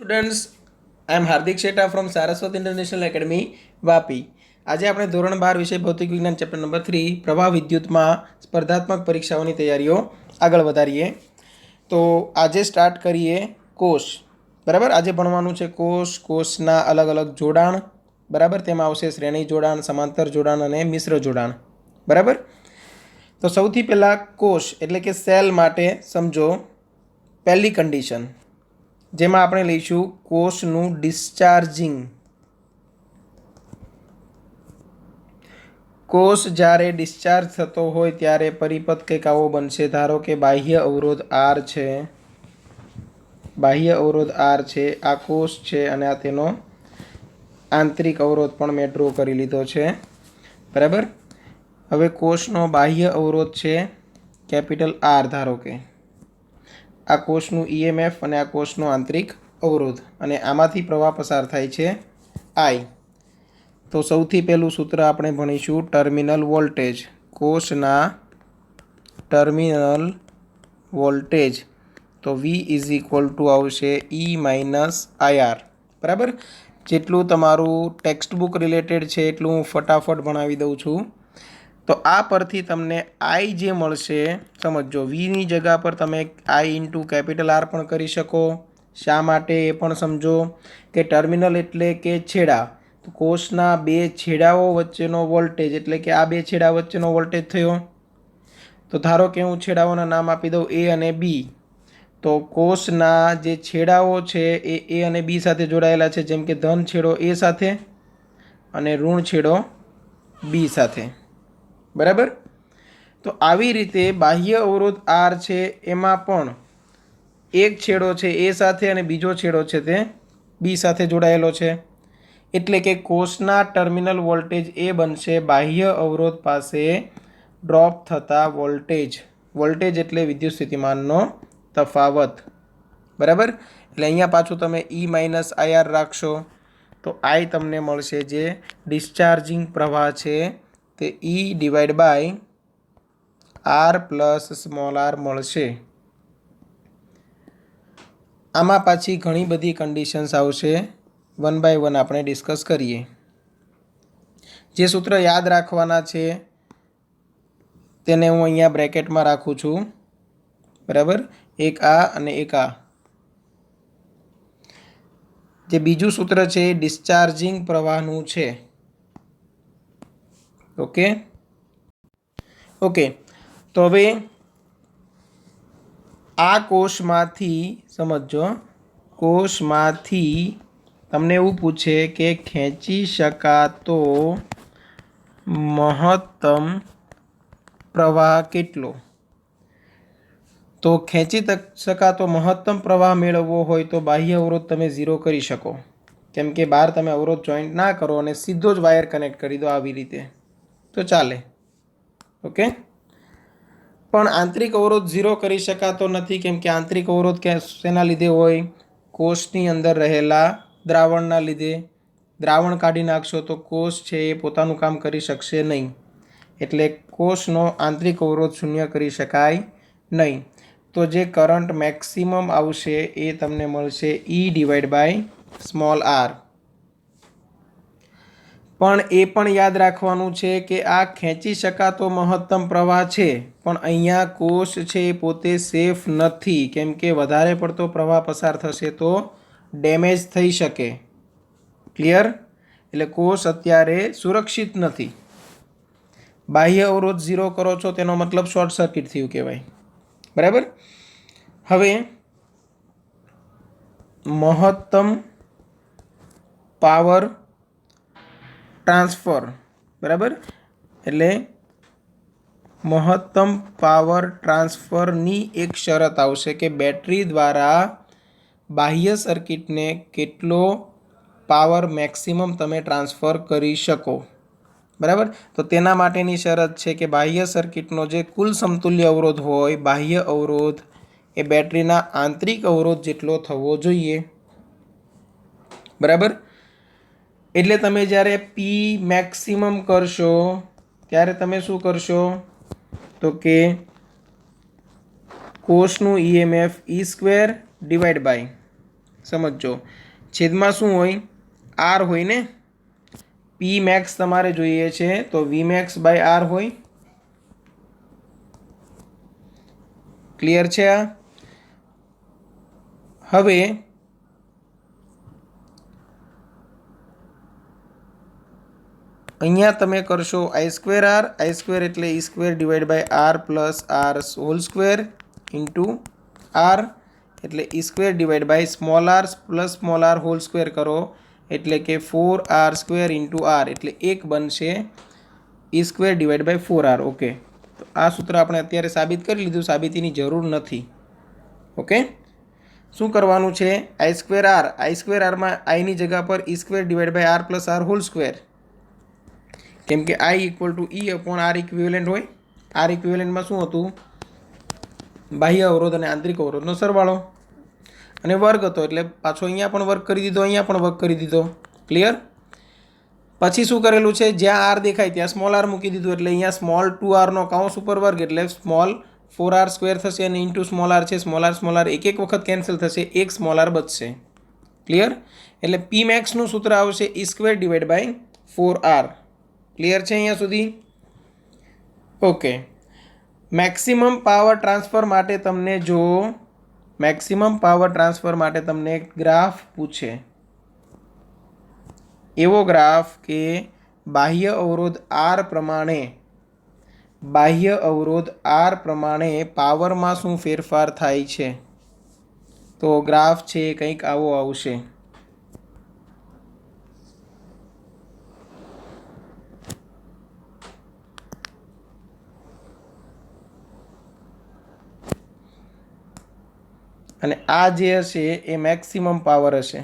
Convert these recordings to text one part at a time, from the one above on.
Students, I am Hardik Shetha from Saraswat international academy Vapi. આજે આપણે ધોરણ 12 વિષય ભૌતિક વિજ્ઞાન ચેપ્ટર નંબર 3 પ્રવાહ વિદ્યુતમાં સ્પર્ધાત્મક પરીક્ષાઓની તૈયારીઓ આગળ વધારીએ. તો આજે સ્ટાર્ટ કરીએ કોષ. બરાબર, આજે ભણવાનું છે કોષના અલગ અલગ જોડાણ. બરાબર, તેમાં આવશે શ્રેણી જોડાણ, સમાંતર જોડાણ અને મિશ્ર જોડાણ. બરાબર, તો સૌથી પહેલાં કોષ એટલે કે સેલ માટે સમજો પહેલી કન્ડિશન, જેમાં આપણે લઈશું કોષનું ડિસ્ચાર્જિંગ. કોષ જ્યારે ડિસ્ચાર્જ થતો હોય ત્યારે પરિપથ કંઈક આવો બનશે. ધારો કે બાહ્ય અવરોધ આર છે, બાહ્ય અવરોધ આર છે, આ કોષ છે અને આ તેનો આંતરિક અવરોધ પણ મેં ડ્રો કરી લીધો છે. બરાબર, હવે કોષનો બાહ્ય અવરોધ છે કેપિટલ આર. ધારો કે આ કોષનું ઈએમએફ અને આ કોષનો આંતરિક અવરોધ, અને આમાંથી પ્રવાહ પસાર થાય છે આઈ. તો સૌથી પહેલું સૂત્ર આપણે ભણીશું ટર્મિનલ વોલ્ટેજ. કોષના ટર્મિનલ વોલ્ટેજ તો V આવશે E IR. બરાબર, જેટલું તમારું ટેક્સ્ટ બુક રિલેટેડ છે એટલું હું ફટાફટ ભણાવી દઉં છું. તો આ પરથી તમને આઈ જે મળશે, સમજો વીની જગ્યા પર તમે આઈ ઇન્ટુ કેપિટલ આર પણ કરી શકો. શા માટે એ પણ સમજો કે ટર્મિનલ એટલે કે છેડા. તો કોષના બે છેડાઓ વચ્ચેનો વોલ્ટેજ એટલે કે આ બે છેડા વચ્ચેનો વોલ્ટેજ થયો. તો ધારો કે હું છેડાઓના નામ આપી દઉં A અને B. તો કોષના જે છેડાઓ છે એ A અને B સાથે જોડાયેલા છે, જેમ કે ધન છેડો A સાથે અને ઋણ છેડો B સાથે. બરાબર, તો આવી રીતે બાહ્ય અવરોધ R છે એમાં પણ એક છેડો છે A સાથે અને બીજો છેડો છે તે B સાથે જોડાયેલો છે. એટલે કે કોષના ટર્મિનલ વોલ્ટેજ એ બનશે બાહ્ય અવરોધ પાસે ડ્રોપ થતા વોલ્ટેજ. વોલ્ટેજ એટલે વિદ્યુત સ્થિતિમાનનો તફાવત. બરાબર, એટલે અહીંયા પાછું તમે E IR રાખશો તો I તમને મળશે જે ડિસ્ચાર્જિંગ પ્રવાહ છે તે E/R પ્લસ સ્મોલ r મળશે. આમાં પાછી ઘણી બધી કન્ડિશન્સ આવશે, 1 by 1 આપણે ડિસ્કસ કરીએ. જે સૂત્ર યાદ રાખવાના છે તેને હું અહીંયા બ્રેકેટમાં રાખું છું. બરાબર, એક આ અને એક આ. જે બીજું સૂત્ર છે એ ડિસ્ચાર્જિંગ પ્રવાહનું છે. ઓકે, તો હવે આ કોષમાંથી સમજો, કોષમાંથી તમને એવું પૂછે કે ખેંચી શકાતો મહત્તમ પ્રવાહ કેટલો. તો ખેંચી શકાતો મહત્તમ પ્રવાહ મેળવવો હોય તો બાહ્ય અવરોધ તમે 0 કરી શકો, કેમ કે બહાર તમે અવરોધ જોઈન્ટ ના કરો અને સીધો જ વાયર કનેક્ટ કરી દો આવી રીતે તો ચાલે. ઓકે, પણ આંતરિક અવરોધ 0 કરી શકાતો નથી, કેમ કે આંતરિક અવરોધ શેના લીધે હોય? કોષની અંદર રહેલા દ્રાવણના લીધે. દ્રાવણ કાઢી નાખશો તો કોષ છે એ પોતાનું કામ કરી શકશે નહીં. એટલે કોષનો આંતરિક અવરોધ 0 કરી શકાય નહીં. તો જે કરંટ મેક્સિમમ આવશે એ તમને મળશે E/r. પણ એ પણ યાદ રાખવાનું છે કે આ ખેંચી શકાતો મહત્તમ પ્રવાહ છે, પણ અહીંયા કોષ છે એ પોતે સેફ નથી, કેમ કે વધારે પડતો પ્રવાહ પસાર થશે તો ડેમેજ થઈ શકે. ક્લિયર? એટલે કોષ અત્યારે સુરક્ષિત નથી. બાહ્ય અવરોધ 0 કરો છો તેનો મતલબ શોર્ટ સર્કિટ થયું કહેવાય. બરાબર, હવે મહત્તમ પાવર ટ્રાન્સફર. બરાબર, એટલે મહત્તમ પાવર ટ્રાન્સફરની એક શરત આવશે કે બેટરી દ્વારા બાહ્ય સર્કિટને કેટલો પાવર મેક્સિમમ તમે ટ્રાન્સફર કરી શકો. બરાબર, તો તેના માટેની શરત છે કે બાહ્ય સર્કિટનો જે કુલ સમતુલ્ય અવરોધ હોય, બાહ્ય અવરોધ એ બેટરીના આંતરિક અવરોધ જેટલો થવો જોઈએ. બરાબર, એટલે તમે જ્યારે P મેક્સિમમ કરશો ત્યારે તમે શું કરશો? તો કે કોષનું EMF E² / समझो छेदमां शुं होय आर होय ने पी मैक्स तमारे जोईए छे तो वी मैक्स बाय आर होय। क्लियर छे आ? हवे अहींया तमे करशो आई स्क्वेर एटले E square divide by R plus R whole square into R एटले E square divide by small R plus small R whole square करो एटले के 4r स्क्वेर इंटू आर एटले एक बनशे E square divide by 4r। Okay, तो आ सूत्र आपणे अत्यारे साबित करी लीधुं, साबितीनी जरूर नथी। ओके, शुं करवानुं छे आई स्क्वेर आर में आई नी जगह पर E square divide by R plus R whole square, केम के I equal to E upon R equivalent होय। आर इक्विवेलेंट में शुं हतुं बाह्य अवरोध अने आंतरिक अवरोधनो सरवाळो अने वर्ग हतो एटले पाछो अहींया पण वर्ग करी दीधो, अहींया पण वर्ग करी दीधो। क्लियर? पछी शुं करेलुं छे ज्यां आर देखाय त्यां स्मॉल आर मूकी दीधुं एटले अहींया स्मॉल 2r नो काउंस उपर वर्ग एटले स्मॉल 4r स्क्वेर थशे अने इंटू स्मॉल आर छे स्मॉल आर एक एक वखत केन्सल थशे, एक स्मॉल आर बचशे। क्लियर? एटले पी मैक्स नुं सूत्र आवशे E square divide by 4r। Clear है अहींया सुधी? ओके, मैक्सिमम पावर ट्रांसफर माटे तमने जो मैक्सिमम पावर ट्रांसफर माटे तमने ग्राफ पूछे, एवो ग्राफ के बाह्य अवरोध आर प्रमाणे पावर में शुं फेरफार थाय छे, तो ग्राफ छे कंईक आवो आवशे। અને આ જે હશે એ મેક્સિમમ પાવર હશે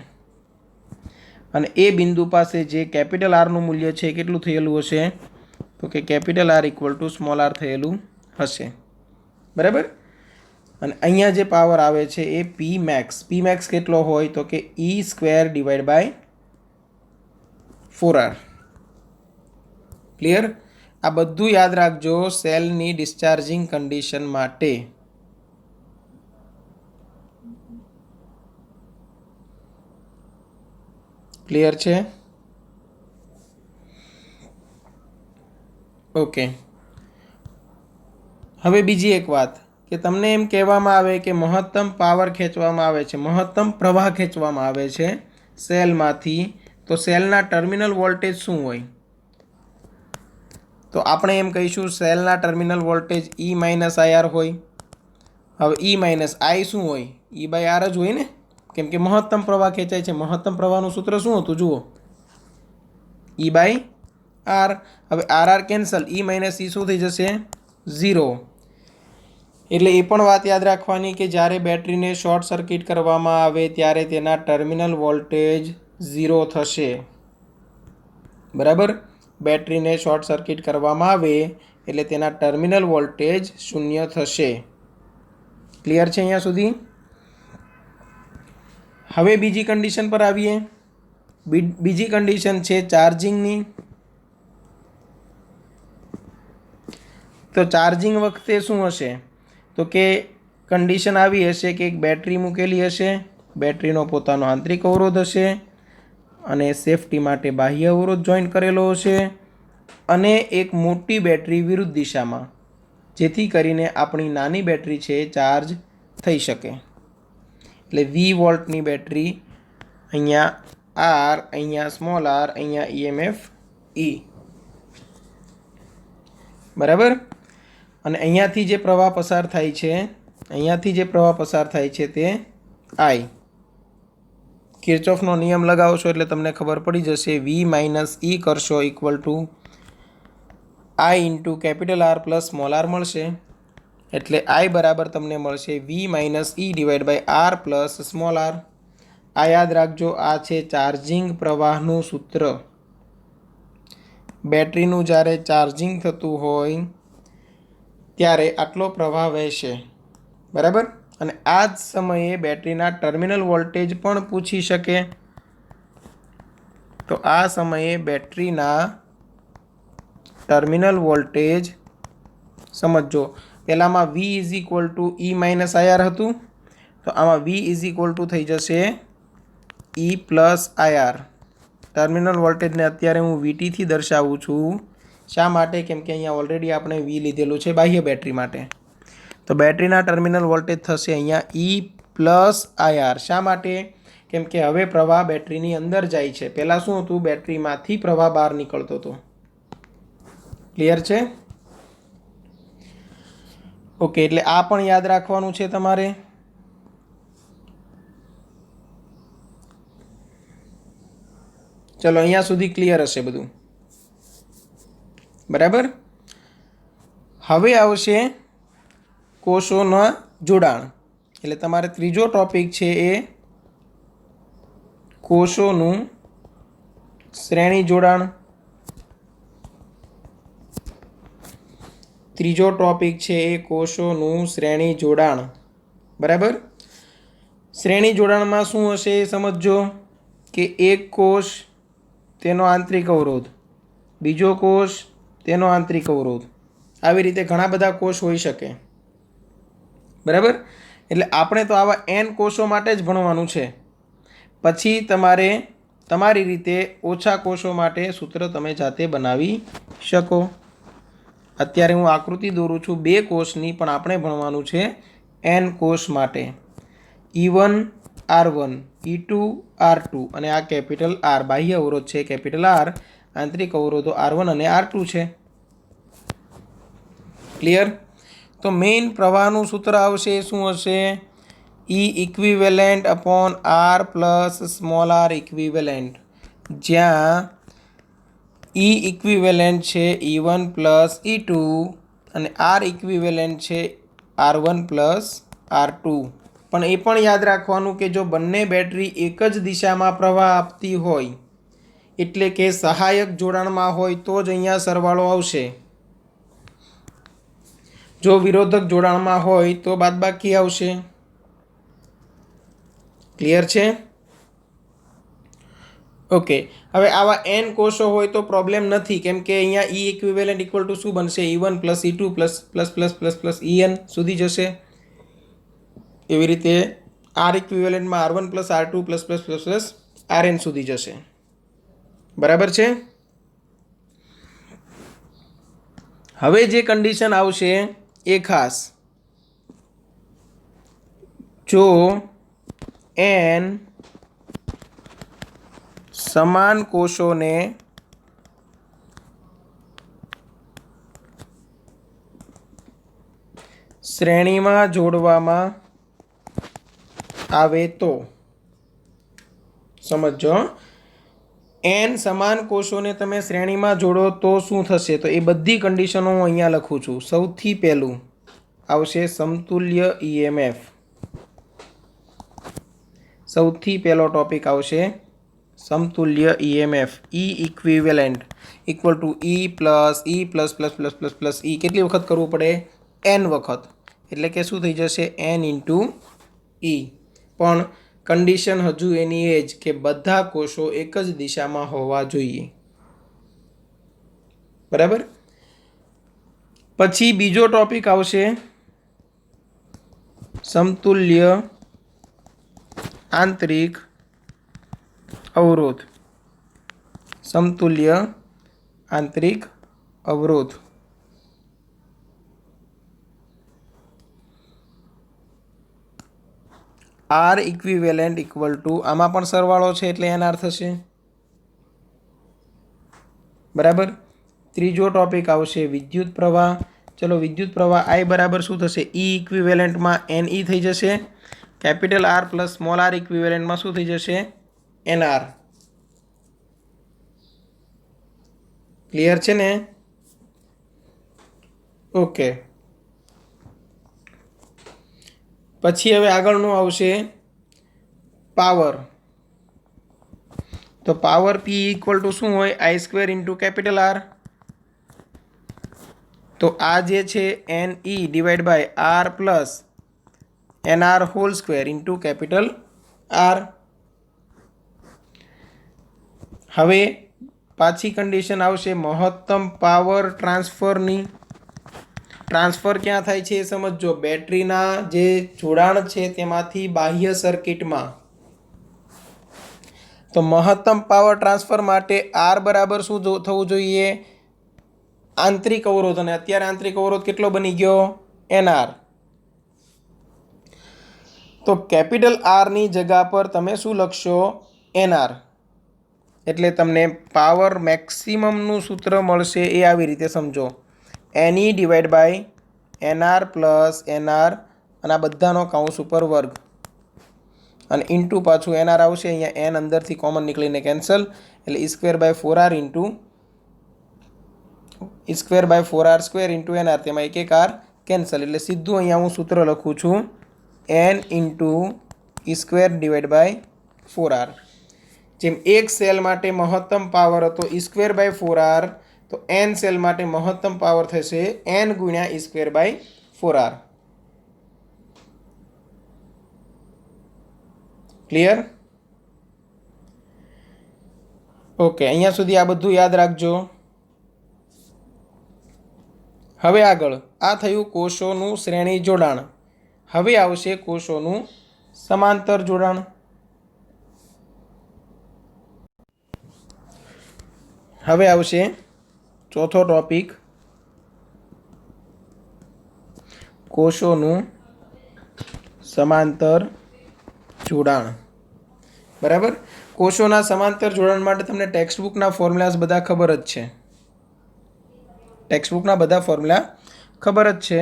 અને એ બિંદુ પાસે જે કેપિટલ આરનું મૂલ્ય છે કેટલું થયેલું હશે, તો કે capital R equal to small R થયેલું હશે। બરાબર? અને અહીંયા જે પાવર આવે છે એ પી મેક્સ કેટલો હોય, તો કે E square divide by 4r। Clear? આ બધું યાદ રાખજો સેલની ડિસ્ચાર્જિંગ કન્ડિશન માટે। क्लियर है? ओके, हवे बीजी एक बात कि तमने एम कहेवामां आवे कि महत्तम पावर खेचवामां आवे छे, महत्तम प्रवाह खेचवामां आवे छे सेलमांथी, तो सेलना टर्मिनल वोल्टेज शुं होय? तो आपणे एम कहीशुं सेलना terminal voltage E minus I R होय। हवे ई माइनस आई शुं होय? ई बाय आर ज होय ने, केम के महत्तम प्रवाह खेचाय छे। महत्तम प्रवाहनुं सूत्र शुं हतुं जुओ, ई बाय आर। हवे R R cancel, E minus E शुं थई जशे 0। एटले ए पण वात याद राखवानी कि ज्यारे बेटरीने शॉर्ट सर्किट करवामां आवे त्यारे तेना टर्मिनल वोल्टेज 0 थशे। बराबर? बेटरीने शॉर्ट सर्किट करवामां आवे एटले तेना टर्मिनल वोल्टेज 0 थशे। क्लियर छे अहींया सुधी? हवे बीजी कंडीशन पर आवीए। बीजी कंडीशन छे चार्जिंगनी। तो चार्जिंग वखते शुं हशे, तो के कंडीशन आवी हशे कि एक बेटरी मूकेली हशे, बेटरीनो पोतानो आंतरिक अवरोध हशे अने सेफ्टी माटे बाह्य अवरोध जॉइंट करेलो हशे अने एक मोटी बेटरी विरुद्ध दिशामां, जेथी करीने आपणी नानी बेटरी छे चार्ज थई शके। एटले 20 वोल्टनी बेटरी, अहींया आर, अहींया स्मॉल आर, अहींया ईएमएफ ई। बराबर? अने अहींयाथी जे प्रवाह पसार थाय छे, अहींयाथी जे प्रवाह पसार थाय छे ते आई। किर्चॉफनो नियम लगावशो એટલે તમને ખબર પડી જશે। V માઇનસ E કરશો equal to I into capital R plus small R મળશે। એટલે I બરાબર તમને મળશે V minus E divide by R plus small R. આ યાદ રાખજો, આ છે ચાર્જિંગ પ્રવાહનું સૂત્ર। બેટરીનું જ્યારે ચાર્જિંગ થતું હોય ત્યારે આટલો પ્રવાહ વહેશે। બરાબર? અને આ જ સમયે બેટરીના ટર્મિનલ વોલ્ટેજ પણ પૂછી શકે। તો આ સમયે બેટરીના ટર્મિનલ વોલ્ટેજ સમજો, પહેલામાં V is equal to E minus IR હતું, તો આમાં V ઇઝ ઇક્વલ ટુ થઈ જશે E પ્લસ IR. ટર્મિનલ વોલ્ટેજને અત્યારે હું VT થી દર્શાવું છું. શા માટે? કેમ કે અહીંયા ઓલરેડી આપણે V લીધેલું છે બાહ્ય બેટરી માટે. તો બેટરીના ટર્મિનલ વોલ્ટેજ થશે અહીંયા E પ્લસ IR. શા માટે? કેમ કે હવે પ્રવાહ બેટરીની અંદર જાય છે. પહેલાં શું હતું? બેટરીમાંથી પ્રવાહ બહાર નીકળતો હતો. ક્લિયર છે? ઓકે, એટલે આ પણ યાદ રાખવાનું છે તમારે. ચલો, અહીંયા સુધી ક્લિયર હશે બધું, બરાબર. હવે આવશે કોષોના જોડાણ. એટલે તમારે ત્રીજો ટોપિક છે એ કોષોનું શ્રેણી જોડાણ. ત્રીજો ટોપિક છે એ કોષોનું શ્રેણી જોડાણ, બરાબર. શ્રેણી જોડાણમાં શું હશે એ સમજો કે એક કોષ તેનો આંતરિક અવરોધ, બીજો કોષ તેનો આંતરિક અવરોધ, આવી રીતે ઘણા બધા કોષ હોઈ શકે, બરાબર. એટલે આપણે તો આવા n કોષો માટે જ ભણવાનું છે. પછી તમારે તમારી રીતે ઓછા કોષો માટે સૂત્ર તમે જાતે બનાવી શકો. અત્યારે હું આકૃતિ દોરું છું 2 કોષની, પણ આપણે ભણવાનું છે n કોષ માટે. E1 R1, E2 R2 અને આ કેપિટલ R બાહ્ય અવરોધ છે, કેપિટલ R આંતરિક અવરોધો R1 અને R2 છે. ક્લિયર? તો મેઇન પ્રવાહનું સૂત્ર આવશે શું હશે? E equivalent upon R plus small r equivalent, જ્યાં E ઇક્વિવેલેન્ટ છે E1 પ્લસ E2 અને R ઇક્વિવેલેન્ટ છે R1 પ્લસ R2. પણ એ પણ યાદ રાખવાનું કે જો બંને બેટરી એક જ દિશામાં પ્રવાહ આપતી હોય, એટલે કે સહાયક જોડાણમાં હોય, તો જ અહીંયા સરવાળો આવશે. જો વિરોધક જોડાણમાં હોય તો બાદબાકી આવશે. ક્લિયર છે? ઓકે, હવે આવા n કોષો હોય તો પ્રોબ્લેમ નથી, કેમ કે અહીંયા E ઇક્વિવેલેન્ટ ઇક્વલ ટુ શું બનશે? E1 plus E2 plus plus plus plus plus En સુધી જશે. એવી રીતે R ઇક્વિવેલેન્ટમાં R1 plus R2 plus plus plus plus Rn સુધી જશે, બરાબર છે. હવે જે કન્ડિશન આવશે એ ખાસ, જો n સમાન કોષોને શ્રેણીમાં જોડવામાં આવે તો, સમજો, n સમાન કોષોને તમે શ્રેણીમાં જોડો તો શું થશે? તો એ બધી કન્ડિશનો હું અહીંયા લખું છું. સૌથી પહેલું આવશે સમતુલ્ય EMF. સૌથી પહેલો ટોપિક આવશે સમતુલ્ય EMF. E equivalent equal to E plus plus plus plus plus E. કેટલી વખત કરવું પડે? n વખત. એટલે કે શું થઈ જશે? n into E. પણ કન્ડિશન હજુ એની એ જ કે બધા કોષો એક જ દિશામાં હોવા જોઈએ, બરાબર. પછી બીજો ટોપિક આવશે સમતુલ્ય આંતરિક અવરોધ. સમતુલ્ય આંતરિક અવરોધ. R ઇક્વિવેલેન્ટ ઇક્વલ ટુ, આમાં પણ સરવાળો છે એટલે NR થશે, બરાબર. ત્રીજો ટોપિક આવશે વિદ્યુત પ્રવાહ. ચલો, વિદ્યુત પ્રવાહ I બરાબર શું થશે? E ઇક્વિવેલેન્ટમાં NE થઈ જશે. Capital R plus small r ઇક્વિવેલેન્ટમાં શું થઈ જશે? NR. ક્લિયર છે ને? ઓકે. પછી હવે આગળનું આવશે પાવર. તો પાવર P ઇક્વલ ટુ શું હોય? I² into capital R. તો આ જે છે NE divide by R plus NR whole square into capital R. હવે પાછી કન્ડિશન આવશે મહત્તમ પાવર ટ્રાન્સફરની. ટ્રાન્સફર ક્યાં થાય છે એ સમજો. બેટરીના જે જોડાણ છે તેમાંથી બાહ્ય સર્કિટમાં તો મહત્તમ પાવર ટ્રાન્સફર માટે આર બરાબર શું થવું જોઈએ? આંતરિક અવરોધ, અને અત્યારે આંતરિક અવરોધ કેટલો બની ગયો? NR. તો કેપિટલ આરની જગ્યા પર તમે શું લખશો? NR. એટલે તમને પાવર મેક્સિમમનું સૂત્ર મળશે એ આવી રીતે સમજો, NE divide by NR plus NR, અને આ બધાનો કાઉન્સ ઉપર વર્ગ, અને ઇન્ટુ પાછું NR આવશે. અહીંયા N અંદરથી કોમન નીકળીને કેન્સલ, એટલે E²/4R into E²/4R² into NR, તેમાં એક R કેન્સલ, એટલે સીધું અહીંયા હું સૂત્ર લખું છું N into E² divide by 4R. જેમ એક સેલ માટે મહત્તમ પાવર હતો E²/4R, તો N સેલ માટે મહત્તમ પાવર થશે N ગુણ્યા E²/4R. ક્લિયર? ઓકે, અહીંયા સુધી આ બધું યાદ રાખજો. હવે આગળ આ થયું કોષોનું શ્રેણી જોડાણ. હવે આવશે કોષોનું સમાંતર જોડાણ. હવે આવશે ચોથો ટોપિક, કોષોનું સમાંતર જોડાણ. બરાબર? કોષોના સમાંતર જોડાણ માટે તમને ટેક્સ્ટબુકના ફોર્મ્યુલાસ બધા ખબર જ છે. ટેક્સ્ટબુકના બધા ફોર્મ્યુલા ખબર જ છે.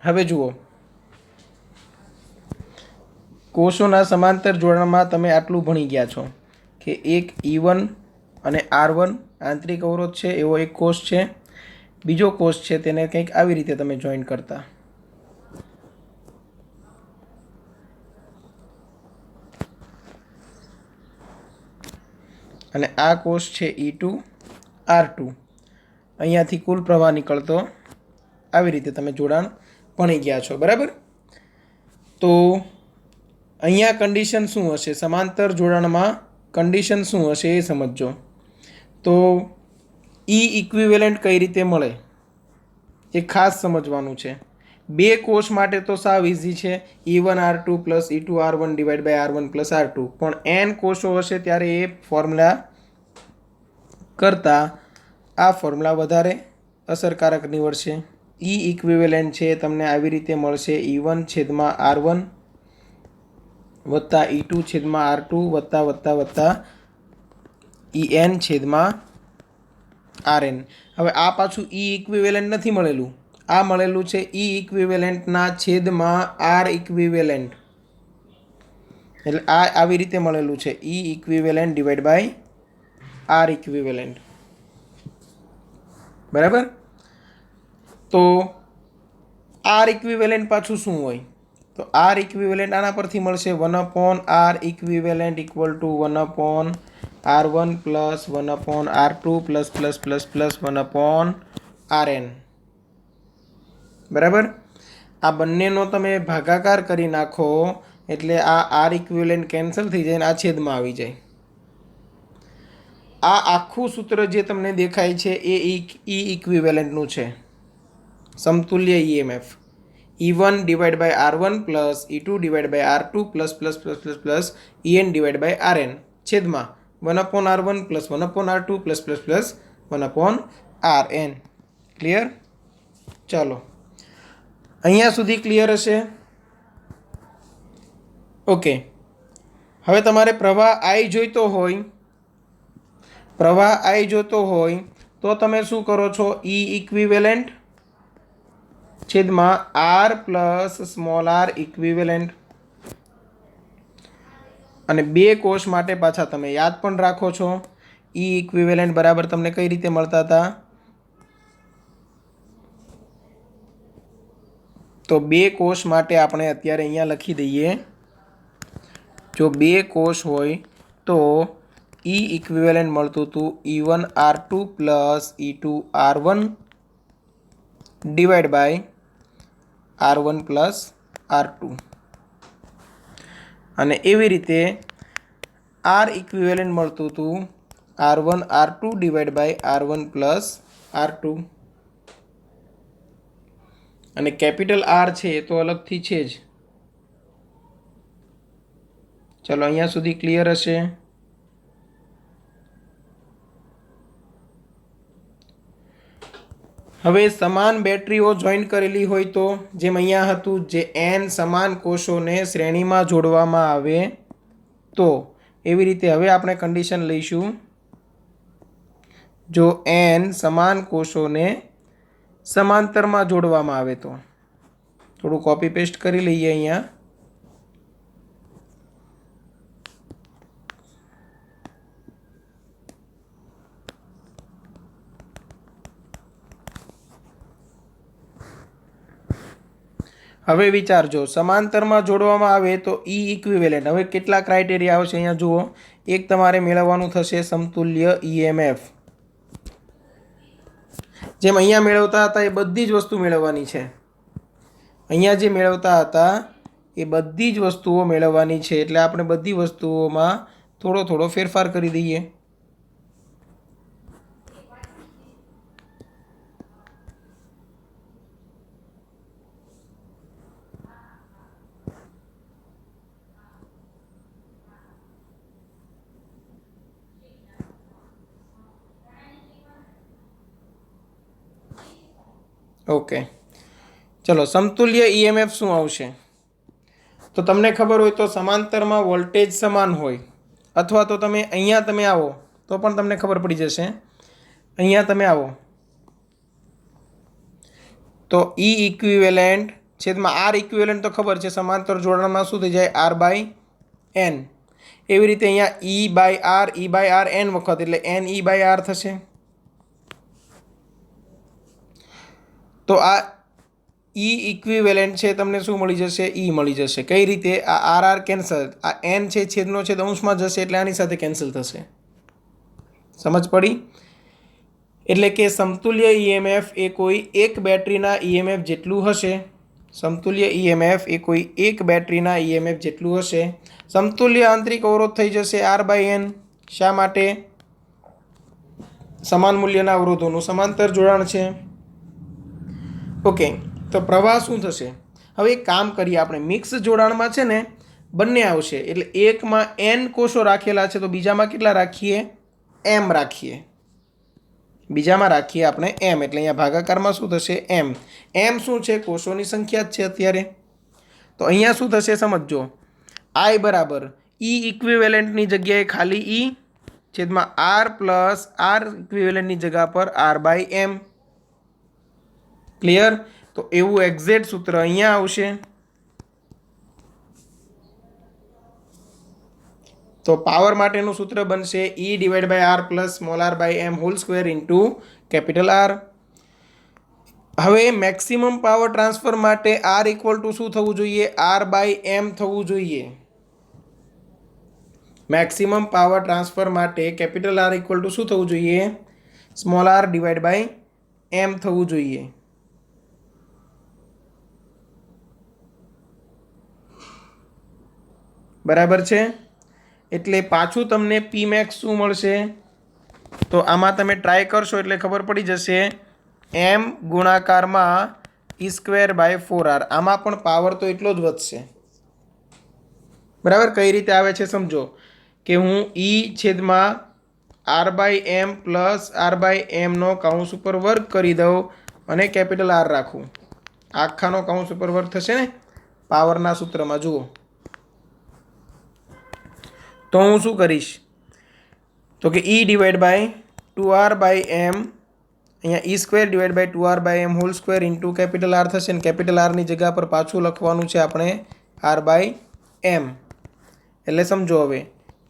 હવે જુઓ, કોષોના સમાંતર જોડાણમાં તમે આટલું ભણી ગયા છો કે એક E1 અને R1 આંતરિક અવરોધ છે એવો એક કોષ છે, બીજો કોષ છે તેને કંઈક આવી રીતે તમે જોઈન કરતા, અને આ કોષ છે E2 R2. અહીંયાથી કુલ પ્રવાહ નીકળતો, આવી રીતે તમે જોડાણ ભણી ગયા છો. બરાબર? તો અહીંયા કન્ડિશન શું હશે? સમાંતર જોડાણમાં કન્ડિશન શું હશે એ સમજો. તો E ઇક્વિવેલન્ટ કઈ રીતે મળે એ ખાસ સમજવાનું છે. બે કોષ માટે તો સાવ ઇઝી છે, E1 R2 plus E2 R1 divide by R1 plus R2. પણ N કોષો હશે ત્યારે એ ફોર્મ્યુલા કરતાં આ ફોર્મ્યુલા વધારે અસરકારક નીવડશે. E ઇક્વિવેલન્ટ છે તમને આવી રીતે મળશે, E1 છેદમાં R1 વત્તા E2 છેદમાં R2 વત્તા વત્તા વત્તા EN છેદમાં RN. હવે આ પાછું E ઇક્વિવેલન્ટ નથી મળેલું, આ મળેલું છે E ઇક્વિવેલન્ટના છેદમાં R ઇક્વિવેલન્ટ. એટલે આ આવી રીતે મળેલું છે, E equivalent divide by R equivalent. બરાબર? તો R ઇક્વિવેલન્ટ પાછું શું હોય? તો R ઇક્વિવેલન્ટ આના પરથી મળશે, 1/R equivalent equal to 1/R1 plus 1/R2 plus plus plus plus 1/RN. બરાબર? આ બંનેનો તમે ભાગાકાર કરી નાખો એટલે આ R ઇક્વિવેલન્ટ કેન્સલ થઈ જાય અને આ છેદમાં આવી જાય. આ આખું સૂત્ર જે તમને દેખાય છે એ E ઇક્વિવેલન્ટનું છે, સમતુલ્ય EMF. E1 divide by R1 plus E2 divide by R2 plus plus plus plus plus EN divide by RN છેદમાં 1/R1 plus 1/R2 plus plus plus 1/RN. Clear? ચાલો, અહીંયા સુધી ક્લિયર હશે? ઓકે. હવે તમારે પ્રવાહ I જોઈતો હોય, તો તમે શું કરો છો? E ઇક્વિવેલન્ટ છેદમાં R plus small r equivalent. અને બે કોષ માટે પાછા તમે યાદ પણ રાખો છો, E ઇક્વિવેલન્ટ બરાબર તમને કઈ રીતે મળતા હતા? તો બે કોષ માટે આપણે અત્યારે અહીંયા લખી દઈએ. જો બે કોષ હોય તો E ઇક્વિવેલન્ટ મળતું હતું E1 R2 plus E2 R1 divide by R1 plus R2. અને એવી રીતે R ઇક્વિવેલન્ટ મળતું હતું R1 R2 divide by R1 plus R2. અને કેપિટલ R છે એ તો અલગથી છે જ. ચલો, અહીંયા સુધી ક્લિયર હશે? હવે સમાન બેટરીઓ જોઈન્ટ કરેલી હોય તો જેમ અહીંયા હતું જે n સમાન કોષોને શ્રેણીમાં જોડવામાં આવે તો એવી રીતે હવે આપણે કન્ડિશન લઈશું જો n સમાન કોષોને સમાંતરમાં જોડવામાં આવે તો થોડું કોપી પેસ્ટ કરી લઈએ અહીંયા હવે વિચારજો સમાંતરમાં જોડવામાં આવે તો ઈ ઇક્વિવેલન્ટ હવે કેટલા ક્રાઇટેરિયા આવશે અહીંયા જુઓ એક તમારે મેળવવાનું થશે સમતુલ્ય EMF જેમ અહીંયા મેળવતા હતા એ બધી જ વસ્તુ મેળવવાની છે અહીંયા જે મેળવતા હતા એ બધી જ વસ્તુઓ મેળવવાની છે એટલે આપણે બધી વસ્તુઓમાં થોડો થોડો ફેરફાર કરી દઈએ ઓકે ચલો સમતુલ્ય EMF શું આવશે તો તમને ખબર હોય તો સમાંતરમાં વોલ્ટેજ સમાન હોય અથવા તો તમે અહીંયા તમે આવો તો પણ તમને ખબર પડી જશે અહીંયા તમે આવો તો E ઇક્વિવેલન્ટ છેદમાં R ઇક્વિવેલન્ટ તો ખબર છે સમાંતર જોડાણમાં શું થઈ જાય R/N એવી રીતે અહીંયા E/R N વખત એટલે NE/R થશે તો આ E ઇક્વિવેલન્ટ છે તમને શું મળી જશે E મળી જશે કઈ રીતે આ RR કેન્સલ આ N છે છેદનો છેદ અંશમાં જશે એટલે આની સાથે કેન્સલ થશે સમજ પડી એટલે કે સમતુલ્ય EMF એ કોઈ એક બેટરીના EMF જેટલું હશે સમતુલ્ય EMF એ કોઈ એક બેટરીના EMF જેટલું હશે સમતુલ્ય આંતરિક અવરોધ થઈ જશે R/N શા માટે સમાન મૂલ્યના અવરોધોનું સમાંતર જોડાણ છે ઓકે તો પ્રવાહ શું થશે હવે એક કામ કરીએ આપણે મિક્સ જોડાણમાં છે ને બંને આવશે એટલે એકમાં n કોષો રાખેલા છે તો બીજામાં કેટલા રાખીએ m રાખીએ બીજામાં રાખીએ આપણે m એટલે અહીંયા ભાગાકારમાં શું થશે m શું છે કોષોની સંખ્યા જ છે અત્યારે તો અહીંયા શું થશે સમજો I બરાબર E ઇક્વિવેલન્ટની જગ્યાએ ખાલી E છેદમાં R પ્લસ R ઇક્વિવેલન્ટની જગ્યા પર R/M ક્લિયર તો એવું એક્ઝેક્ટ સૂત્ર અહીંયા આવશે તો પાવર માટેનું સૂત્ર બનશે E/R plus r/m hall square into capital R હવે મેક્સિમમ પાવર ટ્રાન્સફર માટે R ઇક્વલ ટુ શું થવું જોઈએ R/m થવું જોઈએ મેક્સિમમ પાવર ટ્રાન્સફર માટે કેપિટલ R ઇક્વલ ટુ શું થવું જોઈએ r/m થવું જોઈએ બરાબર છે એટલે પાછું તમને Pmax શું મળશે તો આમાં તમે ટ્રાય કરશો એટલે ખબર પડી જશે m ગુણાકારમાં E²/4R આમાં પણ પાવર તો એટલો જ વધશે બરાબર કઈ રીતે આવે છે સમજો કે હું E છેદમાં R/m પ્લસ R/m નો કૌંસ ઉપર વર્ગ કરી દઉં અને કેપિટલ R રાખું આખાનો કૌંસ ઉપર વર્ગ થશે ને પાવરના સૂત્રમાં જુઓ તો હું શું કરીશ તો કે E/2R/m અહીંયા E²/2R/m hall square into capital R થશે ને કેપિટલ Rની જગ્યા પર પાછું લખવાનું છે આપણે R/m એટલે સમજો હવે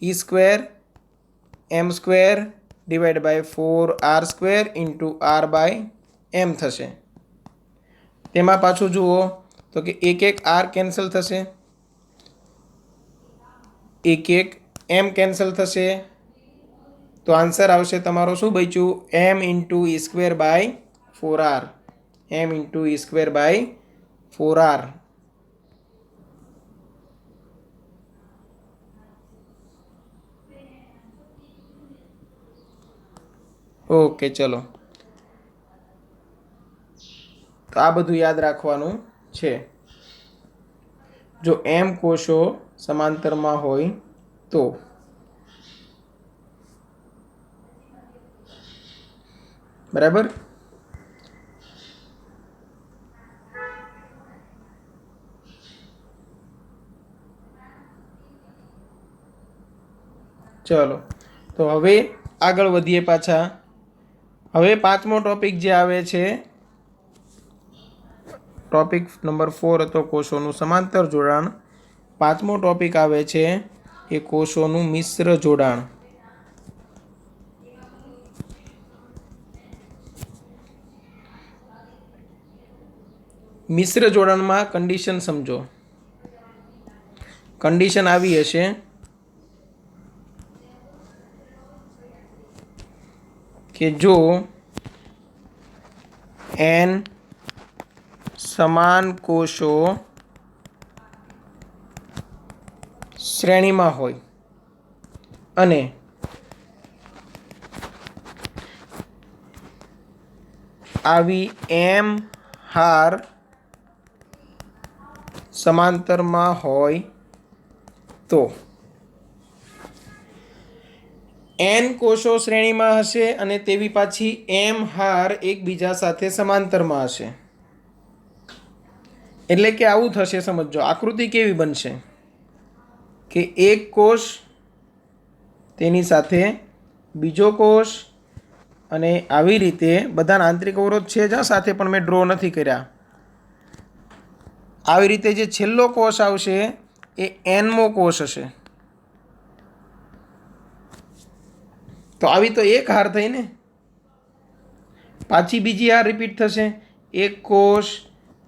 E²m²/4R² ઇન્ટુ R/m થશે તેમાં પાછું જુઓ તો કે એક R કેન્સલ થશે એક m કેન્સલ થશે તો આન્સર આવશે તમારો શું બચ્યું m into E²/4R m into E²/4R okay ચલો તો આ બધું યાદ રાખવાનું છે જો m કોષો સમાંતરમાં હોય તો બરાબર ચલો, તો હવે આગળ વધીએ પાછા. હવે પાંચમો ટોપિક જે આવે છે, ટોપિક નંબર 4 હતો કોષોનું સમાંતર જોડાણ. પાંચમો ટોપિક આવે છે એ કોષોનું મિશ્ર જોડાણ. મિશ્ર જોડાણમાં કન્ડિશન સમજો. કન્ડિશન આવી હશે કે જો n સમાન કોષો શ્રેણીમાં હોય અને આવી m હાર સમાંતરમાં હોય તો n કોષો શ્રેણીમાં હશે અને તેવી પાછી m હાર એકબીજા સાથે સમાંતરમાં હશે. એટલે કે આવું થશે, સમજો. આકૃતિ કેવી બનશે કે એક કોષ તેની સાથે બીજો કોષ અને આવી રીતે બધાના આંતરિક અવરોધ છે જ સાથે, પણ મેં ડ્રો નથી કર્યા. આવી રીતે જે છેલ્લો કોષ આવશે એ nમો કોષ હશે. તો આવી તો એક હાર થઈ ને. પાછી બીજી હાર રિપીટ થશે. એક કોષ,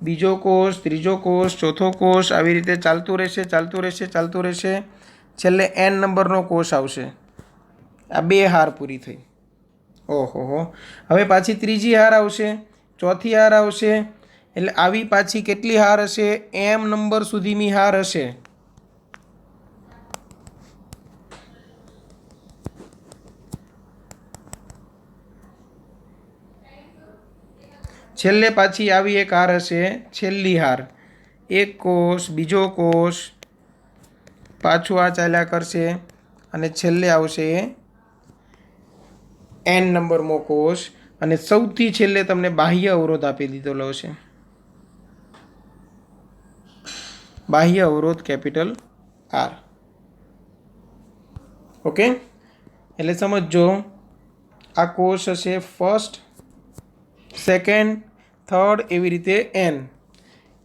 બીજો કોષ, ત્રીજો કોષ, ચોથો કોષ, આવી રીતે ચાલતું રહેશે, ચાલતું રહેશે, ચાલતું રહેશે. છેલ્લે n નંબરનો કોષ આવશે. આ બે હાર પૂરી થઈ. ઓહો, હવે પાછી ત્રીજી હાર આવશે, ચોથી હાર આવશે. એટલે આવી પાછી કેટલી હાર હશે? m નંબર સુધીની હાર હશે. છેલ્લે પાછી આવી એક હાર હશે, છેલ્લી હાર. એક કોષ, બીજો કોષ, પાછું આ ચાલ્યા કરશે અને છેલ્લે આવશે n નંબરનો કોષ. અને સૌથી છેલ્લે તમને બાહ્ય અવરોધ આપી દીધેલો છે. બાહ્ય અવરોધ કેપિટલ R. ઓકે, એટલે સમજો આ કોષ હશે ફર્સ્ટ, સેકન્ડ, થર્ડ, એવી રીતે n.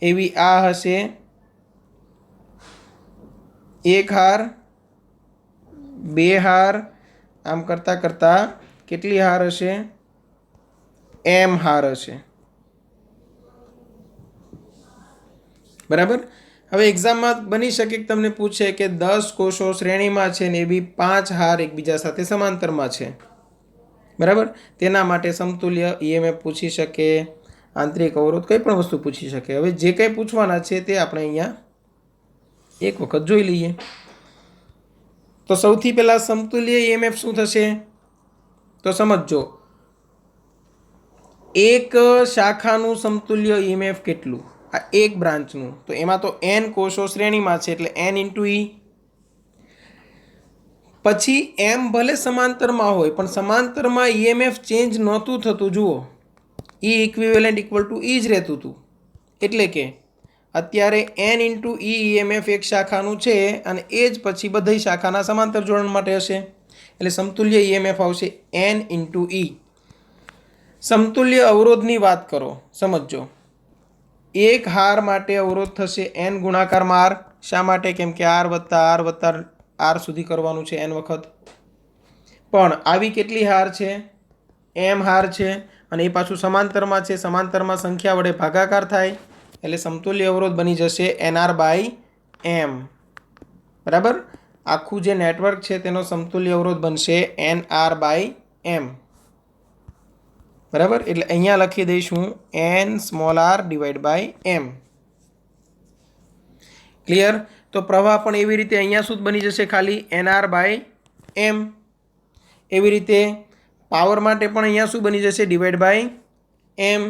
એવી આ હશે એક હાર, બે હાર, આમ કરતાં કરતાં કેટલી હાર હશે? m હાર હશે. બરાબર. હવે એક્ઝામમાં બની શકે કે તમને પૂછે કે 10 કોષો શ્રેણીમાં છે ને એવી 5 હાર એકબીજા સાથે સમાંતરમાં છે. બરાબર. તેના માટે સમતુલ્ય EMF પૂછી શકે, આંતરિક અવરોધ, કંઈ પણ વસ્તુ પૂછી શકે. હવે જે કંઈ પૂછવાના છે તે આપણે અહીંયા એક વખત જોઈ લઈએ. તો સૌથી પહેલાં સમતુલ્ય EMF શું થશે? તો સમજો, એક શાખાનું સમતુલ્ય EMF કેટલું? આ એક બ્રાન્ચનું. તો એમાં તો n કોષો શ્રેણીમાં છે એટલે n × E. પછી m ભલે સમાંતરમાં હોય પણ સમાંતરમાં EMF ચેન્જ નહોતું થતું. જુઓ, E equivalent equal to E જ રહેતું હતું. એટલે કે અત્યારે n × E EMF એક શાખાનું છે અને એ જ પછી બધી શાખાના સમાંતર જોડાણ માટે હશે. એટલે સમતુલ્ય EMF આવશે n × E. સમતુલ્ય અવરોધની વાત કરો, સમજો. એક હાર માટે અવરોધ થશે n ગુણાકારમાં r. શા માટે? કેમ કે r વત્તા r સુધી કરવાનું છે n વખત. પણ આવી કેટલી હાર છે? m હાર છે અને એ પાછું સમાંતરમાં છે. સમાંતરમાં સંખ્યા વડે ભાગાકાર થાય એટલે સમતુલ્ય અવરોધ બની જશે nr/m. બરાબર. આખું જે નેટવર્ક છે તેનો સમતુલ્ય અવરોધ બનશે nr/m. બરાબર. એટલે અહીંયા લખી દઈશું n/r/m. ક્લિયર? તો પ્રવાહ પણ એવી રીતે અહીંયા શું બની જશે? ખાલી nr/m. એવી રીતે પાવર માટે પણ અહીંયા શું બની જશે? /m.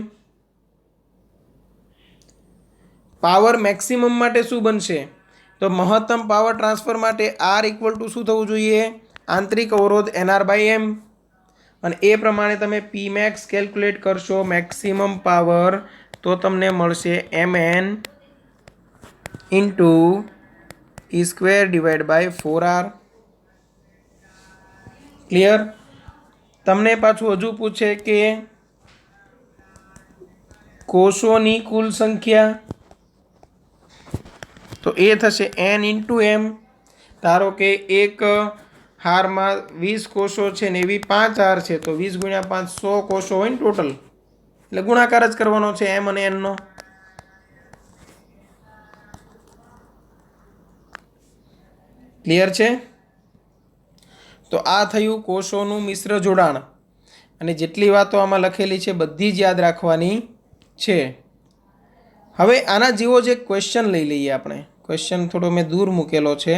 પાવર મેક્સિમમ માટે શું બનશે? તો મહત્તમ પાવર ટ્રાન્સફર માટે r ઇક્વલ ટુ શું થવું જોઈએ? આંતરિક અવરોધ nr/m. અને એ પ્રમાણે તમે Pmax કેલ્ક્યુલેટ કરશો, મેક્સિમમ પાવર, તો તમને મળશે mn × E² / 4r. ક્લિયર? તમને પાછું હજુ પૂછે કે કોષોની કુલ સંખ્યા, તો એ થશે n ઇન્ટુ m. ધારો કે એક હારમાં 20 કોષો છે ને એવી 5 હાર છે, તો 20 ગુણ્યા 5 100 કોષો હોય ને ટોટલ, એટલે ગુણાકાર જ કરવાનો છે m અને n નો. ક્લિયર છે? તો આ થયું કોષોનું મિશ્ર જોડાણ, અને જેટલી વાતો આમાં લખેલી છે બધી જ યાદ રાખવાની છે. હવે આના જેવો જ એક ક્વેશ્ચન લઈ લઈએ આપણે. ક્વેશ્ચન થોડો મેં દૂર મૂકેલો છે,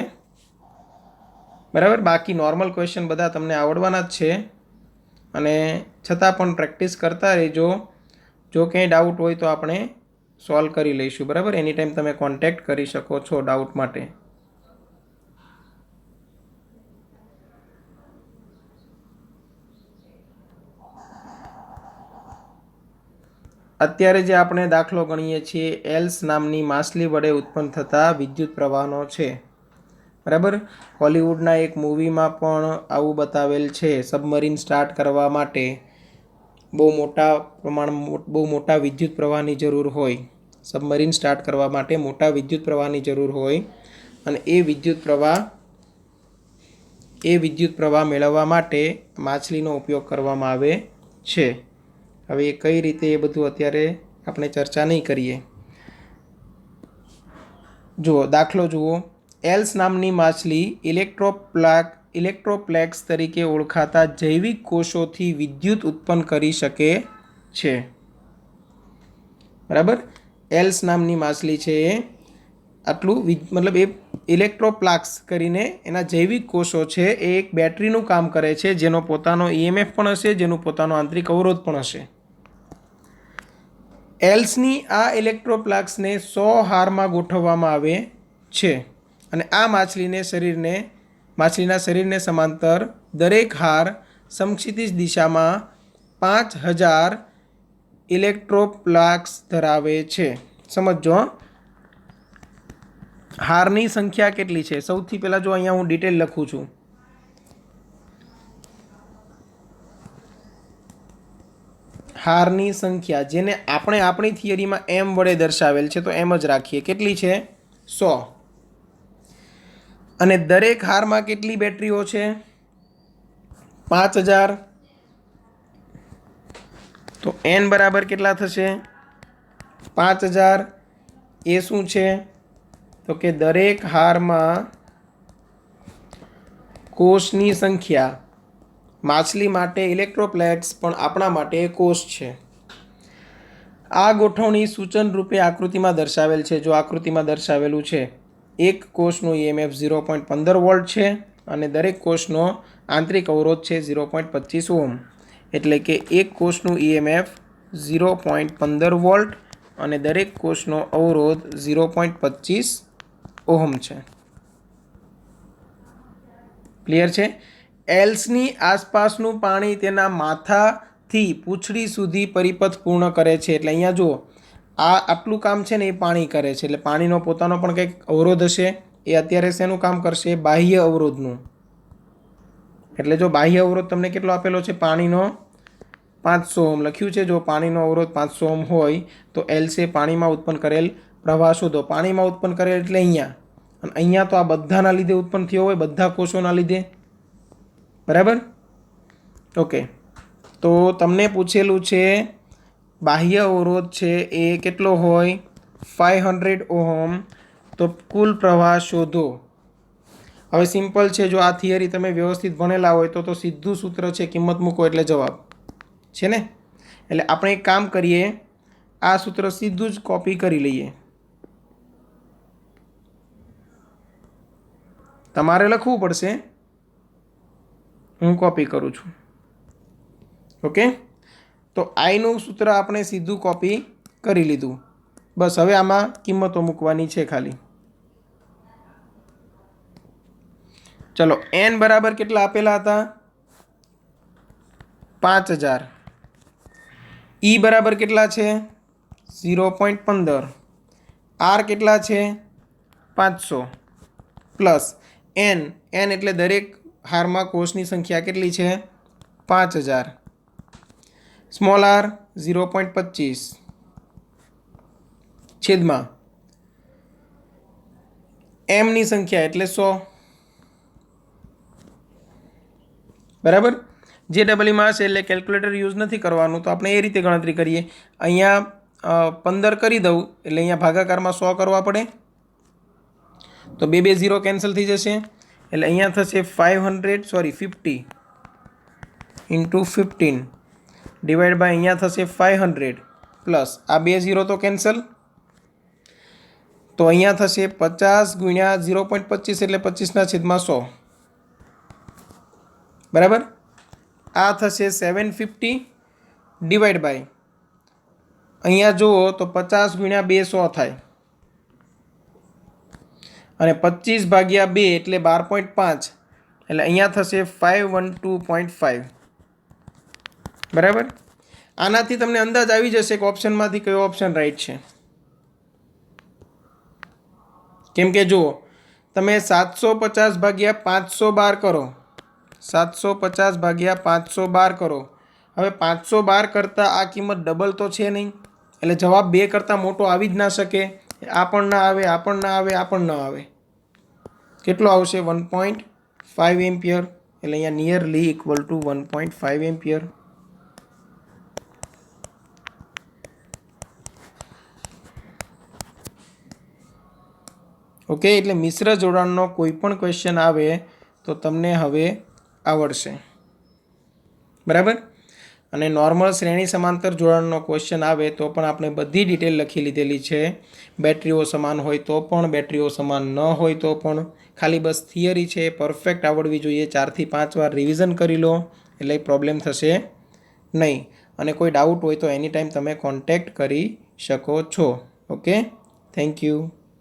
બરાબર. બાકી નોર્મલ ક્વેશ્ચન બધા તમને આવડવાના જ છે, અને છતાં પણ પ્રેક્ટિસ કરતા રહેજો. જો કંઈ ડાઉટ હોય તો આપણે સોલ્વ કરી લઈશું, બરાબર. એની ટાઈમ તમે કોન્ટેક્ટ કરી શકો છો ડાઉટ માટે. અત્યારે જે આપણે દાખલો ગણીએ છીએ એલ્સ નામની માછલી વડે ઉત્પન્ન થતા વિદ્યુત પ્રવાહનો છે, બરાબર. હોલિવૂડના એક મૂવીમાં પણ આવું બતાવેલ છે. સબમરીન સ્ટાર્ટ કરવા માટે બહુ મોટા વિદ્યુત પ્રવાહની જરૂર હોય. સબમરીન સ્ટાર્ટ કરવા માટે મોટા વિદ્યુત પ્રવાહની જરૂર હોય, અને એ વિદ્યુત પ્રવાહ મેળવવા માટે માછલીનો ઉપયોગ કરવામાં આવે છે. હવે એ કઈ રીતે, એ બધું અત્યારે આપણે ચર્ચા નહીં કરીએ. જુઓ દાખલો જુઓ. એલ્સ નામની માછલી ઇલેક્ટ્રોપ્લેક્સ તરીકે ઓળખાતા જૈવિક કોષોથી વિદ્યુત ઉત્પન્ન કરી શકે છે, બરાબર. એલ્સ નામની માછલી છે એ આટલું મતલબ એ ઇલેક્ટ્રોપ્લાક્સ કરીને એના જૈવિક કોષો છે એ એક બેટરીનું કામ કરે છે, જેનો પોતાનો EMF પણ હશે, જેનું પોતાનો આંતરિક અવરોધ પણ હશે. એલ્સની આ ઇલેક્ટ્રોપ્લાક્સને 100 હારમાં ગોઠવવામાં આવે છે, અને આ માછલીના શરીરને સમાંતર દરેક હાર સમક્ષિતિજ દિશામાં 5000 ઇલેક્ટ્રોપ્લાક્સ ધરાવે છે. સમજો હારની સંખ્યા કેટલી છે. સૌથી પહેલાં જો અહીંયા હું ડિટેલ લખું છું. હારની સંખ્યા, જેને આપણે આપણી થિયરીમાં m વડે દર્શાવેલ છે, તો એમ જ રાખીએ. કેટલી છે? 100. અને દરેક હારમાં કેટલી બેટરીઓ છે? 5000. તો n બરાબર કેટલા થશે? 5000. એ શું છે? તો કે દરેક હારમાં કોષની સંખ્યા. માછલી માટે ઇલેક્ટ્રોપ્લેક્સ પણ આપણા માટે કોષ છે. આ ગોઠવણી સૂચન રૂપે આકૃતિમાં દર્શાવેલ છે. જો આકૃતિમાં દર્શાવેલું છે, એક કોષનો EMF 0.15 વોલ્ટ છે, અને દરેક કોષનો આંતરિક અવરોધ છે 0.25 ઓહમ. એટલે કે એક કોષનું EMF 0.15 વોલ્ટ અને દરેક કોષનો અવરોધ 0.25 ઓહમ છે. ક્લિયર છે? એલ્સની આસપાસનું પાણી તેના માથાથી પૂંછડી સુધી પરિપથ પૂર્ણ કરે છે. એટલે અહીંયા જુઓ, આ આટલું કામ છે ને એ પાણી કરે છે, એટલે પાણીનો પોતાનો પણ કંઈક અવરોધ હશે. એ અત્યારે શેનું કામ કરશે? બાહ્ય અવરોધનું. એટલે જો બાહ્ય અવરોધ તમને કેટલો આપેલો છે? પાણીનો 500 ઓહમ લખ્યું છે. જો પાણીનો અવરોધ 500 ઓહમ હોય તો એલ્સે પાણીમાં ઉત્પન્ન કરેલ પ્રવાહ શોધો. પાણીમાં ઉત્પન્ન કરેલ એટલે અહીંયા, અને અહીંયા તો આ બધાના લીધે ઉત્પન્ન થયો હોય, બધા કોષોના લીધે, બરાબર. ઓકે, તો તમને પૂછેલું છે બાહ્ય અવરોધ છે એ કેટલો હોય? 500 ઓહમ. તો કુલ પ્રવાહ શોધો. હવે સિમ્પલ છે. જો આ થિયરી તમે વ્યવસ્થિત ભણેલા હોય તો સીધું સૂત્ર છે, કિંમત મૂકો એટલે જવાબ છે ને. એટલે આપણે એક કામ કરીએ, આ સૂત્ર સીધું જ કોપી કરી લઈએ. તમારે લખવું પડશે, હું કોપી કરું છું. ઓકે, તો આઈનું સૂત્ર આપણે સીધું કોપી કરી લીધું. બસ હવે આમાં કિંમતો મૂકવાની છે ખાલી. ચલો, n બરાબર કેટલા આપેલા હતા? 5000. E બરાબર કેટલા છે? 0.15. R કેટલા છે? 500 પ્લસ n એટલે દરેક હારમાં કોષની સંખ્યા કેટલી છે? 5000. સ્મોલ આર 0.25 છેદમાં એમની સંખ્યા એટલે 100. બરાબર. જે ડબલમાં હશે એટલે કેલ્ક્યુલેટર યુઝ નથી કરવાનું, તો આપણે એ રીતે ગણતરી કરીએ. અહીંયા 15 કરી દઉં એટલે અહીંયા ભાગાકારમાં 100 કરવા પડે, તો 2 0 કેન્સલ થઈ જશે. એટલે અહીંયા થશે 50 ઇન્ટુ 15 ડિવાઈડ બાય અહીંયા થશે 500 પ્લસ આ 2 0 તો કેન્સલ, તો અહીંયા થશે 50 ગુણ્યા 0.25 એટલે 25/100. બરાબર. આ થશે 750 ડિવાઈડ બાય અહીંયા જુઓ તો 50 ગુણ્યા 2 100 થાય, અને 25 ભાગ્યા 2 એટલે 12.5 એટલે અહીંયા થશે 512.5. બરાબર. આનાથી તમને અંદાજ આવી જશે કે ઓપ્શનમાંથી કયો ઓપ્શન રાઈટ છે. કેમ કે જુઓ તમે 750 ભાગ્યા 512 કરો, 750 ભાગ્યા 512 કરો. હવે 512 કરતાં આ કિંમત ડબલ તો છે નહીં, એટલે જવાબ 2 કરતાં મોટો આવી જ ના શકે. આ પણ ના આવે, આ પણ ના આવે, આ પણ ના આવે. કેટલો આવશે? 1.5 એમ્પિયર. એટલે અહીંયા nearly equal to 1.5 ampere. Okay. એટલે મિશ્ર જોડાણનો કોઈ પણ ક્વેશ્ચન આવે તો તમને હવે આવડશે. બરાબર. અને નોર્મલ શ્રેણી સમાંતર જોડાણનો ક્વેશ્ચન આવે તો પણ આપણે બધી ડિટેલ લખી લીધેલી છે. બેટરીઓ સમાન હોય તો પણ, બેટરીઓ સમાન ન હોય તો પણ. ખાલી બસ થિયરી છે, પરફેક્ટ આવડવી જોઈએ. 4 થી 5 વાર રિવિઝન કરી લો એટલે પ્રોબ્લેમ થશે નહીં. અને કોઈ ડાઉટ હોય તો એની ટાઈમ તમે કોન્ટેક્ટ કરી શકો છો. ઓકે. Thank you.